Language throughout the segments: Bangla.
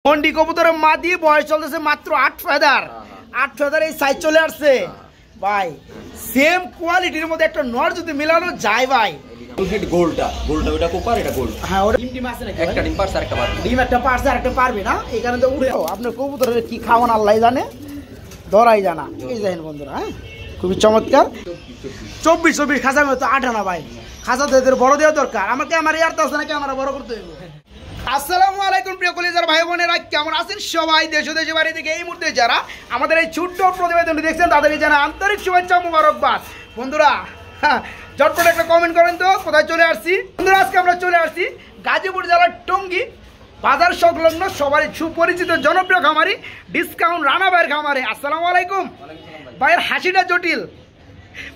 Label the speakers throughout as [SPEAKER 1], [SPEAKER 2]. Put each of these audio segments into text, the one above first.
[SPEAKER 1] মন্ডি কবুতরের মাদি বয়স চলতেছে মাত্র 8 ফেদার। 8 ফেদার এই সাইজ চলে আসছে ভাই। সেম কোয়ালিটির মধ্যে একটা নর যদি মিলানো যায় ভাই।
[SPEAKER 2] গোলটা ওটা কোপার, এটা গোল।
[SPEAKER 1] হ্যাঁ, ওটা ডিম আছে নাকি?
[SPEAKER 2] একটা ডিম পারছে, আরেকটা পারবে।
[SPEAKER 1] ডিম একটা পারছে, আরেকটা পারবে না। এখানে তো উড়ে আপনার কবুতরের কি খাওয়ান আল্লাহ জানে, ধরাই জানা। এই দেখেন বন্ধুরা, হ্যাঁ খুবই চমৎকার। 24 খাঁচা মতো 8 আনা ভাই। খাঁচা তো এদের বড় দেওয়া দরকার। আমাকে আমার ইয়ার তো আছে না, ক্যামেরা বড় করতে হবে। আসসালামু আলাইকুম প্রিয় কলিজার ভাই বোনেরা, কেমন আছেন সবাই? দেশ ও দেশের বাইরে থেকে এই মুহূর্তে যারা আমাদের এই ছোট্ট প্রতিবেদনটি দেখছেন তাদেরকে জানা আন্তরিক শুভেচ্ছা মুবারকবাদ। বন্ধুরা ঝটপট একটা কমেন্ট করেন তো কোথায় চলে আসছি। বন্ধুরা আজকে আমরা চলে আসছি গাজীপুর জেলার টঙ্গী বাজার সংলগ্ন সবারই সুপরিচিত জনপ্রিয় খামারি ডিসকাউন্ট রানা ভাইয়ের খামারে। আসসালামু আলাইকুম ভাইয়ের হাসিটা জটিল,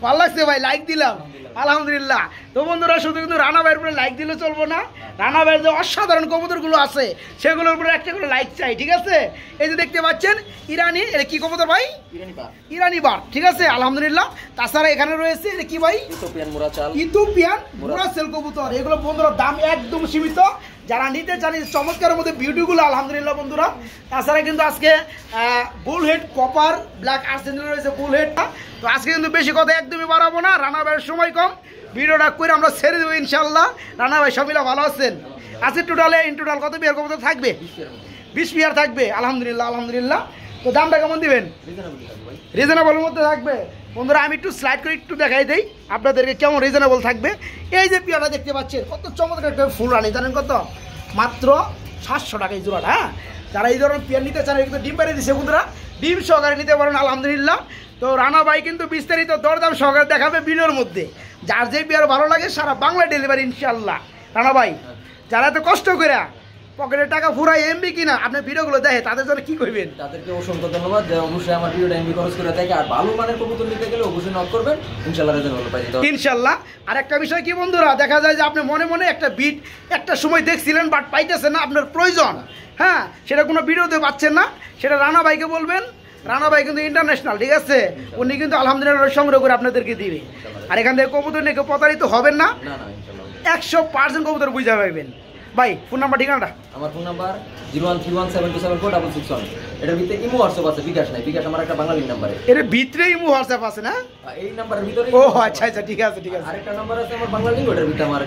[SPEAKER 1] ভালো লাগছে ভাই, লাইক দিলাম আলহামদুলিল্লাহ। তো বন্ধুরা শুধু কিন্তু রানা ভাইয়ের উপরে লাইক দিলে চলবো না, রানা ভাইয়ের যে অসাধারণ কবুতরগুলো আছে সেগুলোর উপরে একটা করে লাইক চাই, ঠিক আছে? এই যে দেখতে পাচ্ছেন ইরানি, এটা কি কবুতর ভাই? ইরানি বার, ঠিক আছে আলহামদুলিল্লাহ। তাছাড়া এখানে রয়েছে এটা কি ভাই? ইথিওপিয়ান মুরাসেল কবুতর। এগুলো বন্ধুরা দাম একদম সীমিত, যারা নিতে চান চমৎকারের মধ্যে বিউটিগুলো আলহামদুলিল্লাহ বন্ধুরা। তাছাড়া কিন্তু আজকে বুল হেড কপার ব্ল্যাক আর্সেনাল রয়েছে বুল হেডটা। তো আজকে কিন্তু বেশি কথা একদমই বাড়াবো না, রানা ভাইয়ের সময় কম, ভিডিওটা করে আমরা ছেড়ে দেবো ইনশাল্লাহ। রানা ভাই সবিলা ভালো আছেন? আজকে টোটালে ইন টোটাল কত বিয়ার কবুতর থাকবে? 20 বিয়ার থাকবে আলহামদুলিল্লাহ আলহামদুলিল্লাহ। তো দামটা কেমন দিবেন? রিজনেবলের মধ্যে থাকবে বন্ধুরা। আমি একটু স্লাইড করে একটু দেখাই দিই আপনাদেরকে কেমন রিজনেবল থাকবে। এই যে পিয়াটা দেখতে পাচ্ছেন কত চমৎকার একটা ফুল রানি, জানেন কত? মাত্র 700 টাকা এই জোড়াটা। হ্যাঁ, যারা এই ধরনের পিয়ার নিতে চান কিন্তু ডিম পাড়িয়ে দিচ্ছে বন্ধুরা, ডিম সহকারে নিতে পারেন আলহামদুলিল্লাহ। তো রানা ভাই কিন্তু বিস্তারিত দরদাম সহকারে দেখাবে ভিডিওর মধ্যে। যার যে পিয়ার ভালো লাগে সারা বাংলা ডেলিভারি ইনশাল্লাহ। রানা ভাই যারা এত কষ্ট করে পকেটের টাকা ফুরাই এমবি কিনা আপনার ভিডিওগুলো দেখে তাদের জন্য কি করবেন?
[SPEAKER 2] তাদেরকে অসংখ্য ধন্যবাদ যে অবশ্যই আমার ভিডিওটা এমবি খরচ করে থাকে। আর ভালো মানের কবুতর নিতে গেলে অবশ্যই নক করবেন, ইনশাআল্লাহ রিজনেবল পাই যাবেন ইনশাআল্লাহ।
[SPEAKER 1] আর একটা বিষয় কি বন্ধুরা, দেখা যায় যে আপনি মনে মনে একটা বিট একটা সময় দেখছিলেন বাট পাইতেছেন না, আপনার প্রয়োজন, হ্যাঁ সেটা কোনো ভিডিওতে পাচ্ছেন না, সেটা রানা ভাইকে বলবেন। রানা ভাই কিন্তু ইন্টারন্যাশনাল, ঠিক আছে? উনি কিন্তু আলহামদুলিল্লাহ সংগ্রহ করে আপনাদেরকে দিবে। আর এখান থেকে কবুতর নিয়ে কেউ প্রতারিত হবেন না, 100% কবুতর বুঝে পাইবেন। ভাই ফোন নাম্বার ঠিকানাটা?
[SPEAKER 2] আমার ফোন নাম্বার 01317274661। এটার ভিতরে ইমো হোয়াটসঅ্যাপ আছে, বিকাশ নাই। বিকাশ আমার একটা বাঙালি নাম্বারে,
[SPEAKER 1] এর ভিতরে ইমো হোয়াটসঅ্যাপ আছে না?
[SPEAKER 2] এই নাম্বারের ভিতরে।
[SPEAKER 1] ও আচ্ছা আচ্ছা, ঠিক আছে ঠিক আছে।
[SPEAKER 2] আরেকটা নাম্বার আছে আমার বাঙালি, ওটার ভিতরে আমার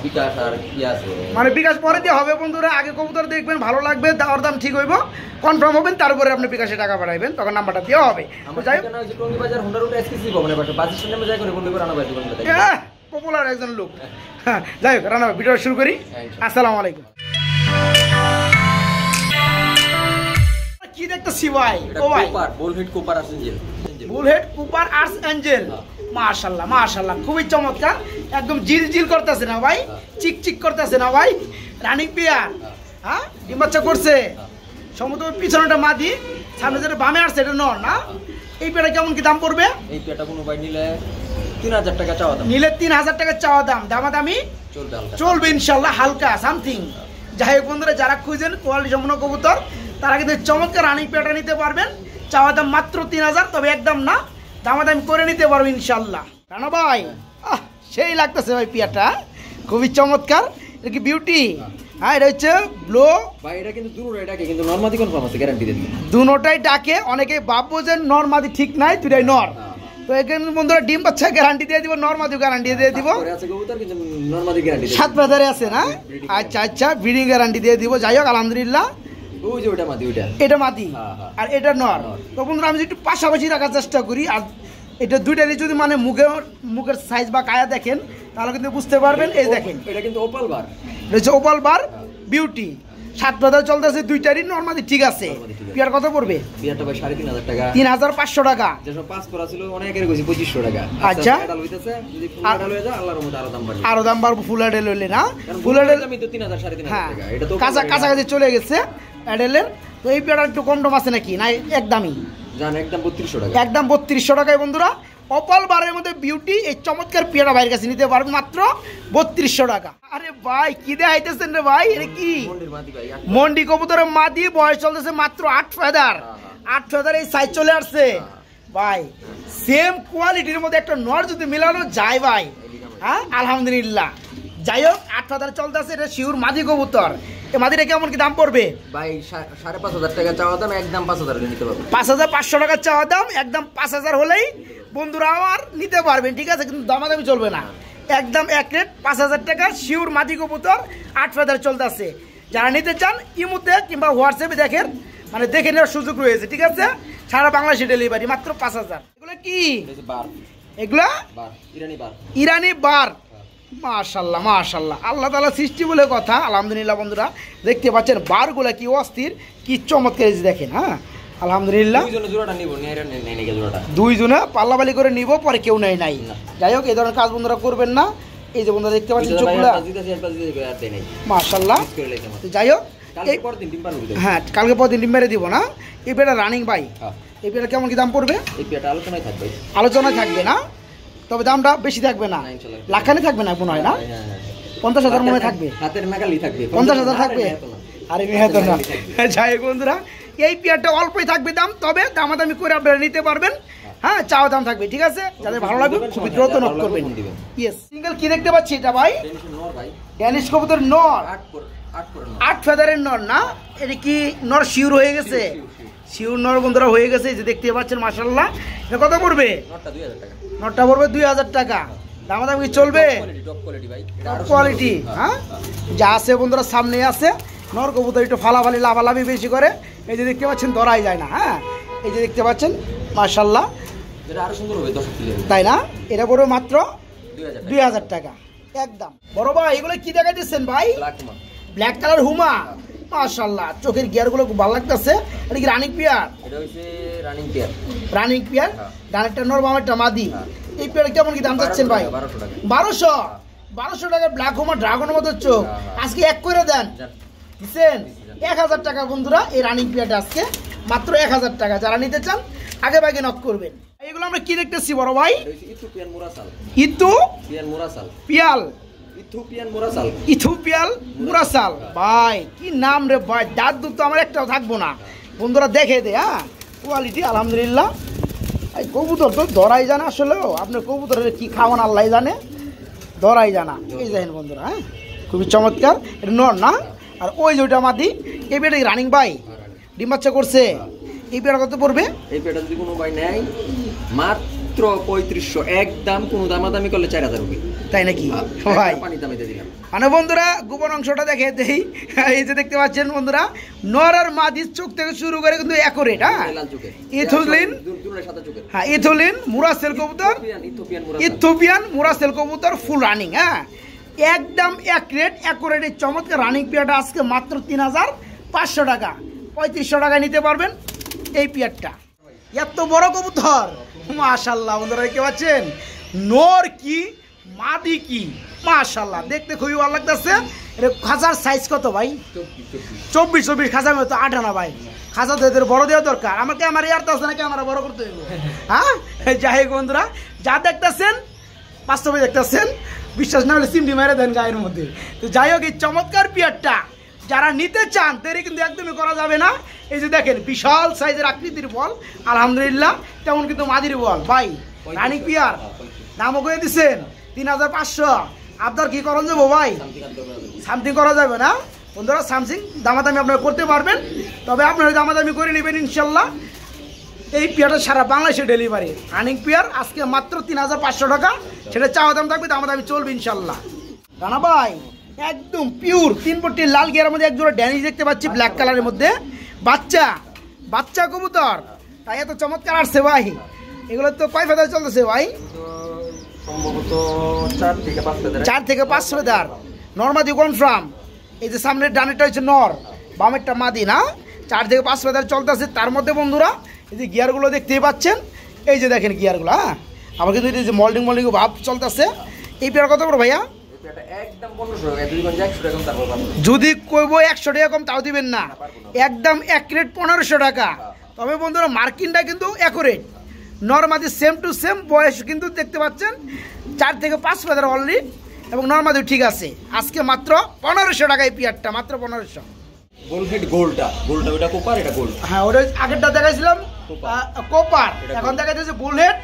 [SPEAKER 2] বিকাশ আর কি আছে, মানে
[SPEAKER 1] বিকাশ পরে দিয়ে হবে বন্ধুরা। আগে কবুতর দেখবেন, ভালো লাগবে, দাওয়ার দাম ঠিক হইব, কনফার্ম হবেন, তারপরে আপনি বিকাশে টাকা পাঠাবেন, তখন নাম্বারটা দেওয়া হবে। যাই হোক
[SPEAKER 2] টঙ্গী বাজার হোন্ডা রোড এসকেসি ভবনে পাশে বাস স্ট্যান্ডে যাই করে বলতে রানা ভাই দোকানটা দেখেন,
[SPEAKER 1] পপুলার একজন লোক। হ্যাঁ যাই হোক রানা ভাই ভিডিও শুরু করি। আসসালামু আলাইকুম। কি দেখতেছি ভাই? ও ভাই
[SPEAKER 2] বুল হেড কুপার আর্সেঞ্জেল,
[SPEAKER 1] বুল হেড কুপার আর্স এঞ্জেল। মাশাআল্লাহ মাশাআল্লাহ, খুবই চমৎকার, একদম জিল জিল করতেছে না ভাই, চিক চিক করতেছে না ভাই? রানিং পেয়ার, হ্যাঁ ডিম বাচ্চা করছে সমুদ্র। পিছনেটা মাদি, সামনে যেটা বামে আসছে এটা নর না? এই পেয়ারটা কেমন কি দাম পড়বে?
[SPEAKER 2] এই পেয়ারটা কোনো ভাই নিলে 3000 টাকা চাওয়া দাম,
[SPEAKER 1] নিলে 3000 টাকা চাওয়া দাম। দামাদামি চলবে ইনশাল্লাহ, হালকা সামথিং। যাই হোক বন্ধুরা, যারা খুঁজেন কোয়ালিটি সম্পন্ন কবুতর তারা কিন্তু চমৎকার রানিং পেয়ারটা নিতে পারবেন। চাওয়া দাম মাত্র 3000, তবে একদম না, দামাদামি করে নিতে পারবেন ইনশাল্লাহ। রানা ভাই সেই লাগতেছে ভাই পেয়ারটা, খুবই চমৎকার। এটা কি বিউটি? হ্যাঁ এটা হচ্ছে ব্লো
[SPEAKER 2] ভাই। এটা কিন্তু দুটোটাই ডাকে, কিন্তু নরমাদি কনফার্ম আছে, গ্যারান্টি দিয়ে দিই।
[SPEAKER 1] দুটোটাই ডাকে, অনেকে ভাববো যে নরমাদি ঠিক নাই, দুটাই নর। তো এখানে বন্ধুরা ডিম বাচ্চা গ্যারান্টি দিয়ে দিব, নরমাদিও গ্যারান্টি দিয়ে দিব। 7 বাজারে আছে না? আচ্ছা আচ্ছা, ব্রিডিং গ্যারান্টি দিয়ে দিব। যাই হোক আলহামদুলিল্লাহ।
[SPEAKER 2] ওই যে ওটা মাদি,
[SPEAKER 1] এটা মাদি আর এটা নর। তো বন্ধুরা আমি একটু পাশাপাশি রাখার চেষ্টা করি। আর এটা দুইটারই যদি মানে মুখের সাইজ বা কায়া দেখেন তাহলে কিন্তু বুঝতে পারবেন। এই দেখেন
[SPEAKER 2] এটা কিন্তু ওপাল বার,
[SPEAKER 1] এটা হচ্ছে ওপাল বার বিউটি। 7 বাজার চলতেছে, দুইটারই নরমাদি ঠিক আছে। পিয়ার কত পড়বে?
[SPEAKER 2] পিয়ারটা ভাই 3500 টাকা,
[SPEAKER 1] 3500 টাকা।
[SPEAKER 2] যেসব পাস করা ছিল অনেকের কইছি 2500 টাকা।
[SPEAKER 1] আচ্ছা
[SPEAKER 2] এটা হইতাছে যদি ফুল আডাল হয়ে যায় আল্লাহর রহমতে আরো দাম বাড়বে,
[SPEAKER 1] আরো দাম বাড়বে ফুল আডাল হইলে না? ফুল আডাল
[SPEAKER 2] আমি তো 3000 3500 টাকা, এটা তো
[SPEAKER 1] কাছাকাছি চলে গেছে আডালের। তো এই পিয়ারটা একটু কম টম আছে নাকি না? একদমই
[SPEAKER 2] জান, একদম 3200 টাকা,
[SPEAKER 1] একদম 3200 টাকায় বন্ধুরা অপাল বারের মধ্যে বিউটি এই চমৎকার পেয়ারা ভাইয়ের কাছে নিতে পারবেন মাত্র 3200 টাকা। আরে ভাই কি দেখাইতেছেন রে ভাই? এটা কি মন্ডি কবুতরের মাদি, বয়স চলতেছে মাত্র 8 ফেদার। 8 ফেদার এই সাইজ চলে আসছে ভাই। সেম কোয়ালিটির মধ্যে একটা নর যদি মিলানো যায় ভাই, হ্যাঁ আলহামদুলিল্লাহ যাই হোক 8,000 চলতেছে, এটা শিউর মাদি কবুতর। এই মাদিটা কেমন কি দাম পড়বে
[SPEAKER 2] ভাই? 5,500 টাকা চাওয়া দাম, একদম 5,000 নিতে পারবেন।
[SPEAKER 1] 5,500 টাকা চাওয়া দাম, একদম 5,000 হলেই বন্ধুরা আমার নিতে পারবেন, ঠিক আছে? কিন্তু দামাদামি চলবে না, একদম এক রেট 5,000 টাকা শিউর মাদি কবুতর 8,000 চলতেছে। যারা নিতে চান ইমুতে কিংবা হোয়াটসঅ্যাপে দেখেন, মানে দেখে নেওয়ার সুযোগ রয়েছে, ঠিক আছে? সারা বাংলাদেশে ডেলিভারি, মাত্র 5,000। এগুলো কি? এগুলা ইরানি বার। মাশাল্লাহ মাশাল্লাহ, আল্লাহ তাআলা সৃষ্টি বলে কথা। আলহামদুলিল্লাহ বন্ধুরা, দেখতে পাচ্ছেন বারগুলা কি অস্থির, কি চমৎকার, দেখেন। হ্যাঁ আলহামদুলিল্লাহ, দুইজনে পাল্লাবালি করে নিব, পরে কেউ নেয় নাই। যাই হোক, এই ধরনের কাজ বন্ধুরা করবেন না। এই যে বন্ধুরা দেখতে পাচ্ছেন চোখগুলা, মাশাল্লাহ। যাই হোক, হ্যাঁ কালকে পরদিন ডিম মেরে দিব না। এই পেটা রানিং ভাই, এই পেটা কেমন কি দাম পড়বে? আলোচনায় থাকবে না, তবে দামটা বেশি থাকবে না, লাখানি থাকবে না মনে হয় না, 50,000 মনে থাকবে, 50,000 থাকবে। আরে মেহাতো না। যাই হোক বন্ধুরা, এই পেয়ারটা অল্পই থাকবে দাম, তবে দামাদামি করে আপনারা নিতে পারবেন। হ্যাঁ চাওয়া দাম থাকবে, ঠিক আছে? যাদের ভালো লাগবে খুবই দ্রুত নক করবেন। ইয়েস, সিঙ্গেল কি দেখতে পাচ্ছি এটা ভাই? ড্যানিশ কবুতর নর, 8 ফেদারের নর না? এটা কি নর শিউর হয়ে গেছে? শিউর নর বন্ধুরা হয়ে গেছে, এই যে দেখতে পাচ্ছেন মাশাআল্লাহ। এটা কত পড়বে? নরটা পড়বে 2,000 টাকা। দামাদামি কি চলবে? Top quality. হ্যাঁ যা আছে বন্ধুরা সামনে আছে। নর কবুতর একটু ফালাফালি লাভালাভি বেশি করে, এই যে দেখতে পাচ্ছেন ধরাই যায় না। হ্যাঁ এই যে দেখতে পাচ্ছেন মাশাআল্লাহ, তাই না? এটা পড়বে মাত্র 2,000 টাকা একদম। বড় ভাই এগুলো কি দেখা দিচ্ছেন ভাই? ব্ল্যাক কালার হুমা, মাশাআল্লাহ, চোখের গিয়ারগুলো খুব ভালো লাগতেছে। এটা কি রানিং পেয়ার?
[SPEAKER 2] এটা হইছে রানিং পেয়ার। রানিং
[SPEAKER 1] পেয়ার, ডানেরটা নর বামেরটা মাদি। এই পেয়ার কেমন কি দাম চাচ্ছেন ভাই? 1200 টাকা ব্ল্যাক হুমা ড্রাগনের মতো চোখ। আজকে এক করে দেন, দিচ্ছেন 1,000 টাকা বন্ধুরা। এই রানিং পেয়ারটা আজকে মাত্র 1,000 টাকা। যারা নিতে চান আগে ভাগে নক করবেন। এগুলো আমরা কি দেখতেছি বড় ভাই? ইথিওপিয়ান মুরাসাল। ভাই কি নাম রে ভাই, দাঁত দুধ তো আমার একটাও থাকবো না বন্ধুরা, দেখে দে। হ্যাঁ কোয়ালিটি আলহামদুলিল্লাহ। এই কবুতর তো ধরাই জানে, আসলেও আপনার কবুতরের কি খাওয়ান আল্লাহ জানে, ধরাই জানা। এই দেখেন বন্ধুরা, হ্যাঁ খুবই চমৎকার। এটা নর না? আর ওই যে ওইটা মাদি। এই পেটা রানিং ভাই, ডিম বাচ্চা করছে। এই পেটা কত পড়বে?
[SPEAKER 2] এই পেটা যদি কোনো ভাই নেয় মাত্র 3500, একদম কোনো দামাদামি করলে 4,000 হবে।
[SPEAKER 1] তাই নাকি ভাই? মানে বন্ধুরা গোপন অংশটা দেখে দেই। এই যে দেখতে পাচ্ছেন বন্ধুরা, নর আর মাদির চোখ থেকে শুরু করে কিন্তু অ্যাকুরেট। হ্যাঁ ইথিওপিয়ান মুরাসেল কবুতর, ইথিওপিয়ান মুরাসেল কবুতর ফুল রানিং। হ্যাঁ একদম অ্যাকুরেট এই চমৎকার রানিং পেয়ারটা আজকে মাত্র 3,500 টাকা। 3500 টাকায় নিতে পারবেন এই পেয়ারটা। এত বড় কবুতর, মাশাআল্লাহ বন্ধুরা দেখতে পাচ্ছেন। নর কি মাদি কি, মাশাআল্লাহ, দেখতে খুবই ভালো লাগতেছে। এটা খাঁচার সাইজ কত ভাই? 24 খাঁচা মতো 8 আনা ভাই। খাঁচা তো এদের বড় দেওয়া দরকার। আমার ক্যামেরা ইয়ার তো আছে না, ক্যামেরা বড় করতে হইব। হ্যাঁ যাই হোক বন্ধুরা, যা দেখতেছেন বাস্তবে দেখতেছেন, বিশ্বাস না হলে সিমটি মেরে দেন গায়ের মধ্যে। তো যাই হোক, এই চমৎকার পেয়ারটা যারা নিতে চান দেরি কিন্তু একদমই করা যাবে না। এই যে দেখেন বিশাল সাইজের আকৃতির বল, আলহামদুলিল্লাহ। তেমন কিন্তু মাদির বল ভাই, রানিং পেয়ার। দামও করে দিচ্ছেন 3,500। আপনার কি করা যাবো ভাই? সামথিং করা যাবে না বন্ধুরা? সামথিং দামাদামি আপনারা করতে পারবেন, তবে আপনারা দামাদামি করে নেবেন ইনশাল্লাহ। এই পেয়ারটা সারা বাংলাদেশে ডেলিভারি, রানিং পেয়ার আজকে মাত্র 3,500 টাকা। সেটা চাওয়া দাম থাকবে, দামাদামি চলবে ইনশাল্লাহ। রানা ভাই একদম পিওর 3 পট্টি লাল গিয়ারের মধ্যে একজোড়া ড্যানিশ দেখতে পাচ্ছি, ব্ল্যাক কালারের মধ্যে। বাচ্চা কবুতর, তাই এত চমৎকার আসছে ভাই। এগুলো তো কয় ফেদার চলতেছে ভাই?
[SPEAKER 2] সম্ভবত 4 থেকে 5
[SPEAKER 1] ফেদার। নরমাদি কনফার্ম। এই যে সামনের ডানেরটা হচ্ছে নর, বামেরটা মাদি না? 4 থেকে 5 ফেদার চলতেছে। তার মধ্যে বন্ধুরা এই যে গিয়ারগুলো দেখতেই পাচ্ছেন, এই যে দেখেন গিয়ারগুলো। হ্যাঁ আবার কিন্তু এই যে মল্ডিং ভাব চলতেছে। এই পেয়ার কত বড় ভাইয়া? যদি কইব 100 টাকা কম তাও দিবেন না, একদম অ্যাকুরেট 1500 টাকা। তবে বন্ধুরা মার্কিনটা কিন্তু অ্যাকুরেট, নরমাদি সেম টু সেম। বয়স কিন্তু দেখতে পাচ্ছেন 4 থেকে 5 ফেদার অলরেডি, এবং নরমাদি ঠিক আছে। আজকে মাত্র 1500 টাকা এই পেয়ারটা, মাত্র 1500। হ্যাঁ ওটা আগেরটা দেখাইছিলাম কপার, এখন দেখাইতেছে বুলহেড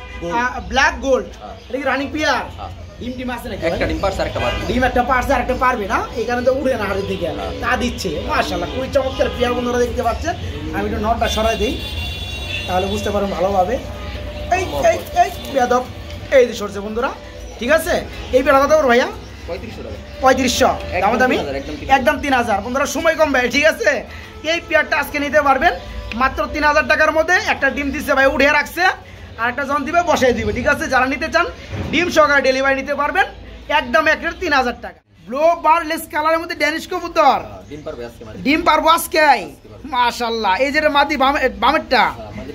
[SPEAKER 1] ব্ল্যাক গোল্ড। এটা কি রানিং পেয়ার? ডিম টিম আছে নাকি
[SPEAKER 2] একটা ডিম পারছে আর একটা পারবে
[SPEAKER 1] ডিম একটা পারছে আর একটা পারবে না এখানে তো উড়ে না হাড়ির দিকে তা দিচ্ছে মাশাআল্লাহ খুবই চমৎকার প্রিয় বন্ধুরা দেখতে পাচ্ছেন আমি একটু নটটা সরাই দিই তাহলে বুঝতে পারবেন ভালোভাবে এই এই এই বেয়াদব এই যে সরছে বন্ধুরা ঠিক আছে এই পেয়ারা কত ভাইয়া 3500 দাম দামি একদম 3000 বন্ধুরা সময় কম ভাই ঠিক আছে এই পেয়ারটা আজকে নিতে পারবেন মাত্র 3000 টাকার মধ্যে একটা ডিম দিচ্ছে ভাই উঠিয়ে রাখছে আর একটা জন দিবে বসাই দিবে ঠিক আছে যারা নিতে চান ডিম সহকারে ডেলিভারি নিতে পারবেন একদম এক রেট 3000 টাকা ব্লু বারলেস কালারের মধ্যে ড্যানিশ কবুতর ডিম পারবো আজকে মাশাআল্লাহ এই যে মাদি বামেরটা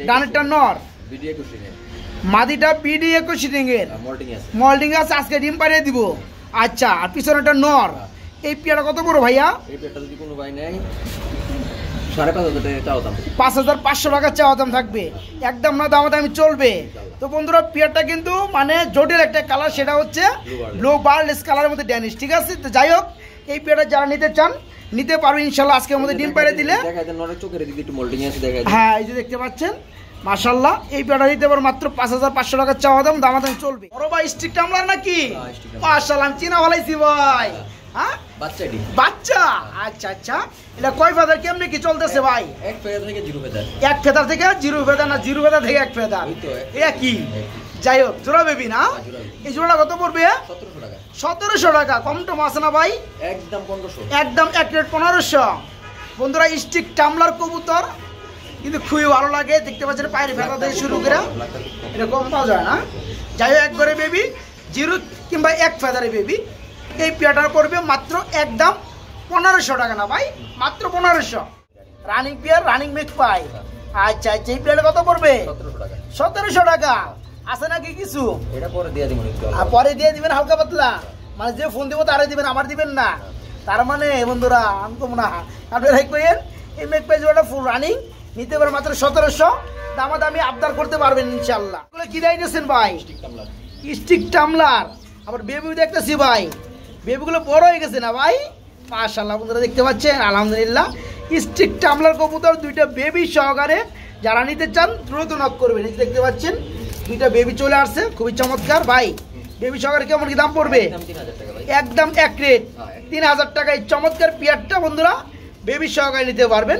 [SPEAKER 1] ডানেরটা নর মাদিটা বিডি 21 এর মোল্ডিং আছে আজকে ডিম পারিয়ে দিব আচ্ছা আর পিছনেটা নর এই পেয়ারটা কত বড় ভাইয়া
[SPEAKER 2] এই পেয়ারটা যদি কোনো ভাই নেয় 5500 টাকা চাও দাম
[SPEAKER 1] 5500 টাকা চাওয়া দাম থাকবে একদম না দামাদামি চলবে তো বন্ধুরা পেয়ারটা কিন্তু মানে জটিল একটা কালার সেটা হচ্ছে ব্লু বারলেস কালারের মধ্যে ড্যানিশ ঠিক আছে তো যাই হোক এই পেয়ারটা যারা নিতে চান নিতে পারবে ইনশাআল্লাহ আজকের মধ্যে ডিম পাইরে দিলে
[SPEAKER 2] দেখাই দেন নরের চোখের দিকে একটু মোল্ডিং আছে দেখাই
[SPEAKER 1] হ্যাঁ এই যে দেখতে পাচ্ছেন মাশাআল্লাহ এই পেয়ারটা নিতে পারো মাত্র 5500 টাকা চাওয়া দাম দামাদামি চলবে বড় ভাই স্টিক টামলার নাকি মাশাআল্লাহ চিনা ভালাইছি ভাই হ্যাঁ বাচ্চা আচ্ছা আচ্ছা এটা কয় ফেদার কেমনে কি চলতেছে ভাই
[SPEAKER 2] এক ফেদার থেকে জিরো ফেদার
[SPEAKER 1] এক ফেদার থেকে জিরো ফেদার না জিরো ফেদার থেকে এক ফেদার এটা কি যাই হোক জোড়া বেবি না এই জোড়াটা কত পড়বে 1700 টাকা কম টম আছে না ভাই
[SPEAKER 2] একদম 1500
[SPEAKER 1] একদম এক রেট 1500 বন্ধুরা স্টিক টামলার কবুতর কিন্তু খুবই ভালো লাগে দেখতে পাচ্ছেন পায়ের ফেদা থেকে শুরু করে এটা কম পাওয়া যায় না যাই হোক একবারে বেবি জিরো কিংবা এক ফেদারে বেবি এই পেয়ারটা পড়বে মাত্র একদম 1500 টাকা না ভাই মাত্র 1500 রানিং পেয়ার রানিং মেক পাই আচ্ছা আচ্ছা এই পেয়ারটা কত পড়বে 1700 টাকা আছে নাকি কিছু
[SPEAKER 2] এটা পরে দিয়ে দিবেন
[SPEAKER 1] আর পরে দিয়ে দিবেন হালকা পাতলা মানে যে ফোন দিব তারে দিবেন আমার দিবেন না তার মানে বন্ধুরা আমি তো মনে হয় আপনারা কইেন এই মেক পাই জোড়াটা ফুল রানিং নিতে পারেন মাত্র 1700 দামাদামি আবদার করতে পারবেন ইনশাআল্লাহ এগুলো কি দিয়েছেন ভাই স্টিক টামলার আবার বেবি দেখতেছি ভাই বেবিগুলো বড় হয়ে গেছে না ভাই মাশাআল্লাহ বন্ধুরা দেখতে পাচ্ছেন আলহামদুলিল্লাহ স্টিক টামলার কবুতর দুইটা বেবি সহকারে যারা নিতে চান দ্রুত নক করবেন এই দেখতে পাচ্ছেন দুইটা বেবি চলে আসছে খুবই চমৎকার ভাই বেবি সহকারে কেমন কি দাম পড়বে একদম এক রেট 3000 টাকায় চমৎকার পেয়ারটা বন্ধুরা বেবি সহকারে নিতে পারবেন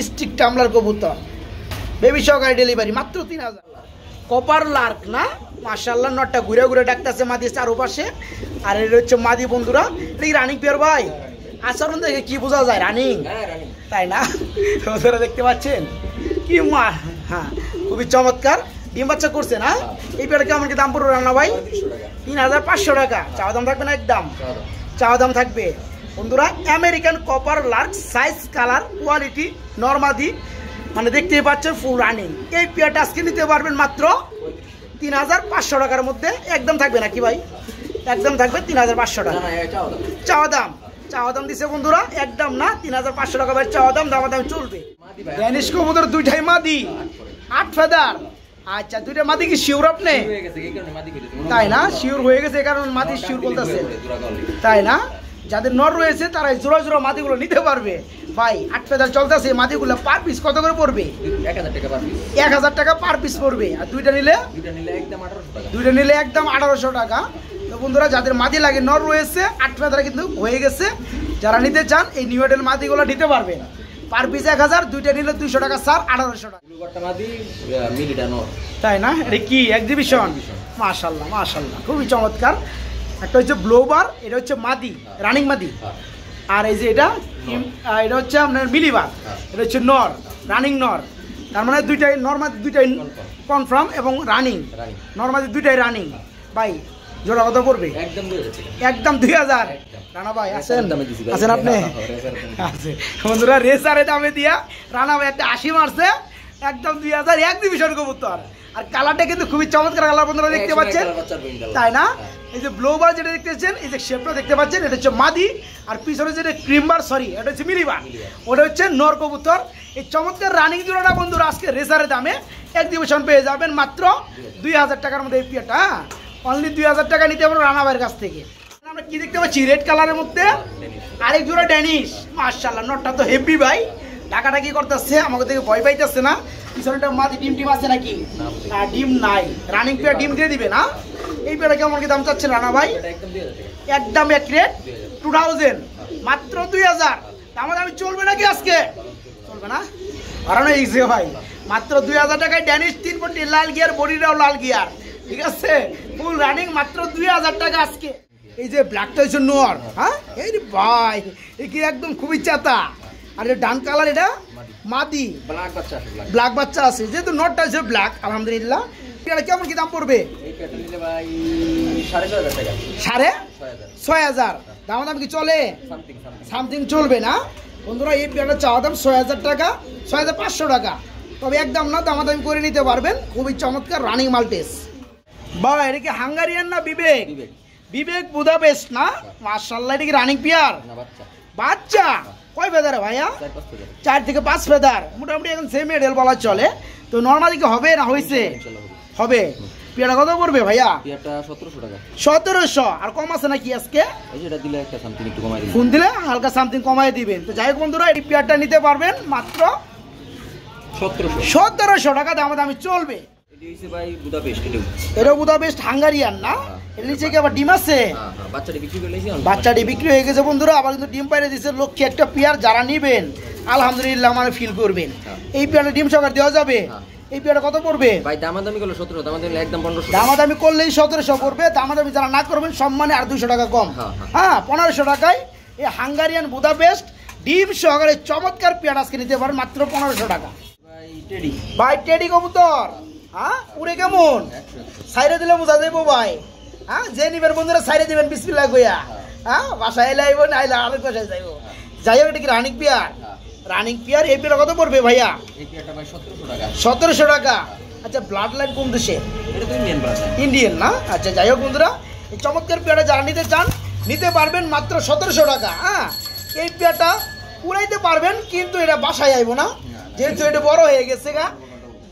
[SPEAKER 1] স্টিক টামলার কবুতর বেবি সহকারে ডেলিভারি মাত্র 3000 কপার লার্ক না মাশাআল্লাহ নটটা ঘুরে ঘুরে ডাকতেছে মাদি চারপাশে আর এটা হচ্ছে মাদি বন্ধুরা এই রানিং পেয়ার ভাই আচরণ দেখে কি বোঝা যায় রানিং তাই না বন্ধুরা দেখতে পাচ্ছেন কি মা হ্যাঁ খুবই চমৎকার ডিম বাচ্চা করছে না এই পেয়ারটা কেমন কি দাম পড়বে রান্না ভাই 3500 টাকা চাওয়া দাম থাকবে না একদম চাওয়া দাম থাকবে বন্ধুরা আমেরিকান কপার লার্ক সাইজ কালার কোয়ালিটি নরমাদি মানে দেখতেই পাচ্ছেন ফুল রানিং এই পেয়ারটা আজকে নিতে পারবেন মাত্র 3500 টাকার মধ্যে একদম থাকবে নাকি ভাই একদম থাকবে 3500 টাকা চাওয়া দাম দিছে বন্ধুরা একদম না 3500 টাকা ভাই চাওয়া দাম দামাদাম চলবে ড্যানিশ কবুতর দুইটাই মাদি 8 ফেদার আচ্ছা দুইটা মাদি কি শিওর আপনি তাই না শিওর হয়ে গেছে কারণ মাদি শিওর বলতেছে তাই না যাদের নর রয়েছে তারা জোড়া জোড়া মাদিগুলো নিতে পারবে ভাই 8 ফেদার চলতেছে মাদিগুলো পার পিস কত করে পড়বে 1000 টাকা পার পিস পড়বে আর দুইটা নিলে একদম 1800 টাকা তো বন্ধুরা যাদের মাদি লাগে নর রয়েছে 8 ফেদার কিন্তু হয়ে গেছে যারা নিতে চান এই নিউ মডেল মাদিগুলো নিতে পারবে পার পিস 1000 দুইটা নিলে 200 টাকা স্যার 1800 টাকা তাই না এটা কি এক্সিবিশন মাশাআল্লাহ মাশাআল্লাহ খুবই চমৎকার একটা হচ্ছে ব্লোবার এটা হচ্ছে মাদি রানিং মাদি আর এই যে এটা হচ্ছে আপনার মিলিবার এটা হচ্ছে নর রানিং নর তার মানে দুইটাই নর্মাল দুইটাই কনফার্ম এবং রানিং নর্মালি দুইটাই রানিং ভাই জোড়া কত পড়বে একদম 2000 রানা ভাই আছেন আপনি আছে বন্ধুরা রেসারে দামে দিয়া রানা ভাই একটা 80 মারছে একদম 2000 এক ডিভিশন কবুতর আর কালারটা কিন্তু খুবই চমৎকার কালার বন্ধুরা দেখতে পাচ্ছেন তাই না এই যে ব্লোবার যেটা দেখতেছেন এই যে শেপটা দেখতে পাচ্ছেন এটা হচ্ছে মাদি আর পিছনে যেটা ক্রিমবার সরি এটা হচ্ছে মিলিবার ওটা হচ্ছে নর কবুতর এই চমৎকার রানিং জোড়াটা বন্ধুরা আজকে রেসারের দামে এক্সিবিশন পেয়ে যাবেন মাত্র 2000 টাকার মধ্যে এই পিয়াটা অনলি 2000 টাকা নিতে পারবো রানা ভাইয়ের কাছ থেকে আমরা কি দেখতে পাচ্ছি রেড কালারের মধ্যে আরেক জোড়া ড্যানিশ মাশাআল্লাহ নটটা তো হেভি ভাই টাকাটা কি করতেছে আমাকে থেকে ভয় পাইতেছে না পিছনেটা মাদি ডিম টিম আছে নাকি? না ডিম নাই, রানিং পেয়ার ডিম দিয়ে দিবে না। এই পেয়ারটা কেমন কি দাম চাচ্ছেন রানা ভাই? একদম এক রেট 2000, মাত্র 2000। আমার আমি চলবে নাকি আজকে? চলবে না কারণ এই যে ভাই মাত্র 2000 টাকায় ড্যানিশ 3 কোটি লাল গিয়ার, বডিটাও লাল গিয়ার, ঠিক আছে ফুল রানিং, মাত্র 2000 টাকা আজকে। এই যে ব্ল্যাকটা হচ্ছে নোয়ার, হ্যাঁ এই রে ভাই এই কি একদম খুবই চাতা। আর এটা ডান কালার, এটা মাদি ব্ল্যাক বাচ্চা আছে, যেহেতু নটটা হচ্ছে ব্ল্যাক আলহামদুলিল্লাহ। এটা কেমন কি দাম পড়বে? সাড়ে 6000 দাম দাম কি চলে? সামথিং চলবে না বন্ধুরা। এই পেয়ারটা চাওয়া দাম 6000 টাকা, 6500 টাকা, তবে একদম না, দামাদামি করে নিতে পারবেন। খুবই চমৎকার রানিং মাল্টেস। বা এটা কি হাঙ্গারিয়ান না বিবেক? বিবেক বুদাপেস্ট না, মাশাআল্লাহ। এটা কি রানিং পেয়ার? বাচ্চা কয় ফেদারে ভাইয়া? 4 থেকে 5 ফেদার, মোটামুটি এখন সেম মেডেল বলা চলে। তো নর্মালি কি হবে না হয়েছে? হবে। পেয়ারটা কত পড়বে ভাইয়া? 1700। আর কম আছে নাকি আজকে? ফোন দিলে হালকা সামথিং কমাই দিবেন। তো যাই হোক বন্ধুরা, এই পেয়ারটা নিতে পারবেন মাত্র 1700 টাকা দামাদামি চলবে। এটা বুদাপেস্ট হাঙ্গারিয়ান না? এর নিচে কি আবার ডিম আছে? বাচ্চাটি বিক্রি হয়ে গেছে বন্ধুরা, আবার কিন্তু ডিম পাইরে দিচ্ছে লক্ষ্যে একটা পেয়ার। যারা নিবেন আলহামদুলিল্লাহ মানে ফিল করবেন। এই পেয়ারটা ডিম সকার দেওয়া যাবে। এই পেয়ারটা কত পড়বে ভাই? দামাদামি করলে 1700, দামাদামি করলেই 1700 পড়বে। দামাদামি যারা না করবেন সম্মানে আর 200 টাকা কম, হ্যাঁ 1500 টাকায় এই হাঙ্গারিয়ান বুদাপেস্ট ডিম সহকারে চমৎকার পেয়ার আজকে নিতে পারেন মাত্র 1500 টাকা। ভাই টেডি কবুতর, হ্যাঁ উড়ে কেমন? সাইরে দিলে বোঝা যাইবো ভাই, হ্যাঁ যে নিবেন বন্ধুরা সাইরে দিবেন বিসমিল্লাহ কইয়া, হ্যাঁ বাসায় এলে আইবো না আইলে আরেক বাসায় যাইবো। যাই হোক, এটা কি রানিং পেয়ার? Running pair. এই পেয়ার কত পড়বে ভাইয়া? 1700 টাকা। আচ্ছা ব্লাড লাইন কোন দেশে? ইন্ডিয়ান না? আচ্ছা যাই হোক বন্ধুরা, এই চমৎকার পেয়ারটা যারা নিতে চান নিতে পারবেন মাত্র 1700 টাকা। হ্যাঁ এই পেয়ারটা উড়াইতে পারবেন, কিন্তু এটা বাসায় আইবো না, যেহেতু এটা বড় হয়ে গেছে গা।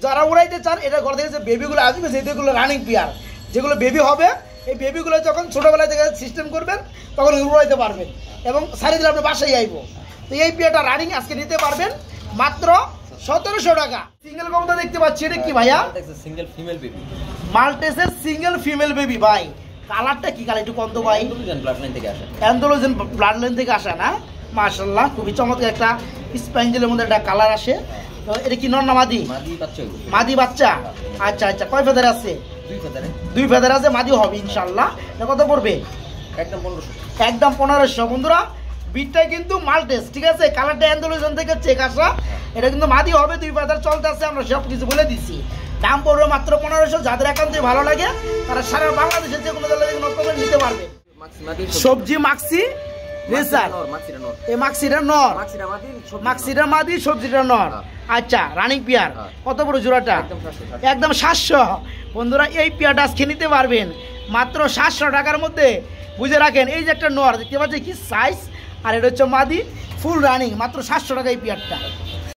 [SPEAKER 1] যারা উড়াইতে চান এটা ঘর থেকে যে বেবিগুলো আসবে, যেগুলো রানিং পেয়ার, যেগুলো বেবি হবে, এই বেবিগুলো যখন ছোটোবেলায় থেকে সিস্টেম করবেন তখন উড়াইতে পারবেন এবং সারি দিলে আপনি বাসায় আইবো। তো এই পেয়ারটা রানিং আজকে নিতে পারবেন মাত্র 1700 টাকা। সিঙ্গেল কবুতর দেখতে পাচ্ছি, এটা কি ভাইয়া?
[SPEAKER 2] সিঙ্গেল ফিমেল বেবি,
[SPEAKER 1] মাল্টেসের সিঙ্গেল ফিমেল বেবি। ভাই কালারটা কি কালার একটু কন্ত ভাই? অ্যান্ডোলোজেন ব্লাড লাইন থেকে আসা না? মাশাআল্লাহ খুবই চমৎকার একটা স্প্যাঞ্জেলের মধ্যে একটা কালার আসে। তো এটা কি নর না মাদি? মাদি বাচ্চা। আচ্ছা আচ্ছা, কয় ফেদার আছে? 2 ফেদার আছে, মাদি হবে ইনশাআল্লাহ। এটা কত পড়বে? একদম 1500 বন্ধুরা। বিটটা কিন্তু মাল্টেস, ঠিক আছে, কালারটা অ্যান্ডোলোজেন থেকে চেক আসা। এটা কিন্তু মাদি হবে, 2 ফেদার চলতে আছে, আমরা সব কিছু বলে দিচ্ছি। দাম পড়বে মাত্র 1500। যাদের একান্তই ভালো লাগে তারা সারা বাংলাদেশের যে কোনো জায়গায় নিতে পারবে। সবজি মাক্সি রেসার, এই মাক্সিটা নর, মাক্সিটা মাদি, সবজিটা নর। আচ্ছা রানিং পেয়ার কত বড় জোড়াটা? একদম 700 বন্ধুরা। এই পেয়ারটা আজকে নিতে পারবেন মাত্র 700 টাকার মধ্যে। বুঝে রাখেন, এই যে একটা নর দেখতে পাচ্ছি কি সাইজ, আর এটা হচ্ছে মাদি ফুল রানিং, মাত্র 700 টাকা এই পেয়ারটা।